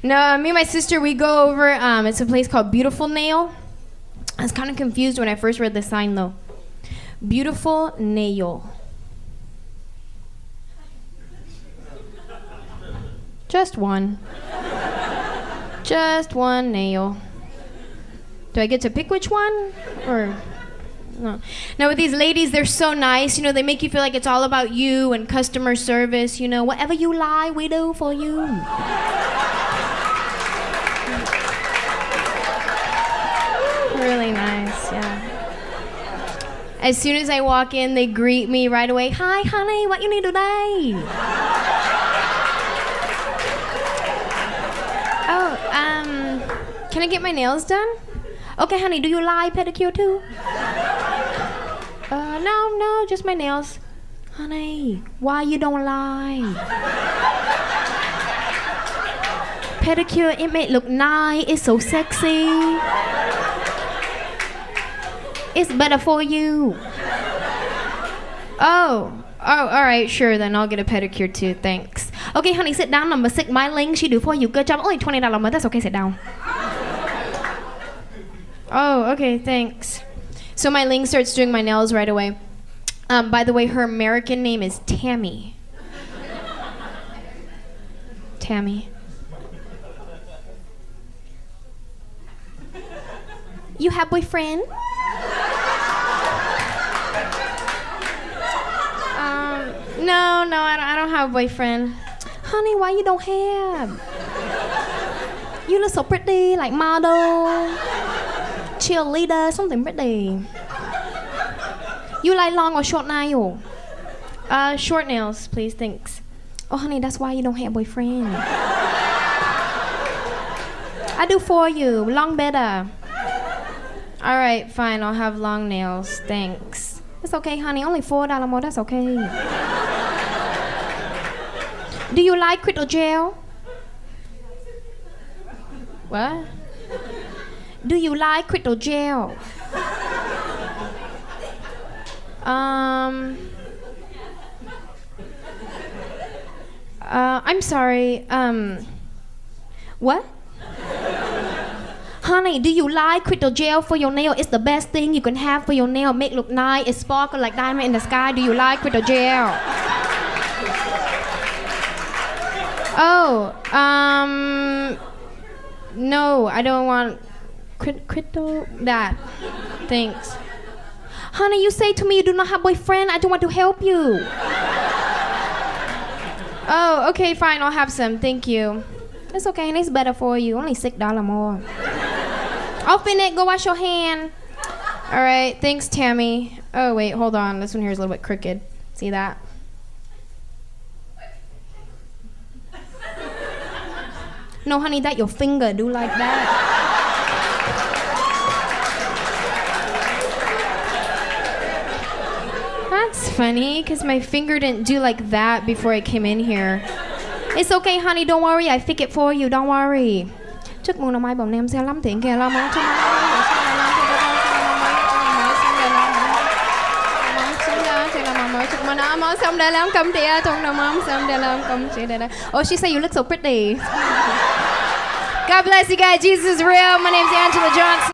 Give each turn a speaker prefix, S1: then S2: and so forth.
S1: No, me and my sister, we go over, it's a place called Beautiful Nail. I was kind of confused when I first read the sign, though. Beautiful Nail. Just one. Just one nail. Do I get to pick which one? Or no? Now with these ladies, they're so nice. You know, they make you feel like it's all about you and customer service. You know, whatever you like, we do for you. Really nice, yeah. As soon as I walk in, they greet me right away. Hi, honey, what you need today? Can I get my nails done? Okay, honey, do you like pedicure too? No, just my nails. Honey, why you don't like? Pedicure, it may look nice, it's so sexy. It's better for you. Oh, all right, sure, then I'll get a pedicure too, thanks. Okay, honey, sit down, number 6, my Ling, she do for you. Good job, only $20 more, that's okay, sit down. Oh, okay, thanks. So my Ling starts doing my nails right away. By the way, her American name is Tammy. Tammy. You have boyfriend? No, I don't have a boyfriend. Honey, why you don't have? You look so pretty, like model, cheerleader, something pretty. You like long or short nail? Short nails, please, thanks. Oh, honey, that's why you don't have a boyfriend. I do for you, long better. All right, fine, I'll have long nails, thanks. It's okay, honey, only $4 more, that's okay. Do you like crystal gel? What? Do you like crystal gel? I'm sorry, what? Honey, do you like crystal gel for your nail? It's the best thing you can have for your nail. Make look nice, it sparkle like diamond in the sky. Do you like crystal gel? Oh, no, I don't want crystal, that, thanks. Honey, you say to me you do not have boyfriend, I don't want to help you. Oh, okay, fine, I'll have some, thank you. It's okay, and it's better for you, only $6 more. Open it, go wash your hand. All right, thanks, Tammy. Oh, wait, hold on, this one here is a little bit crooked. See that? No, honey, that your finger do like that. That's funny, because my finger didn't do like that before I came in here. It's okay, honey, don't worry, I fix it for you, don't worry. Chúc mừng năm mai bồng nem xe lắm tiền kìa lo má. Oh, she said you look so pretty. God bless you guys. Jesus is real. My name's Angela Johnson.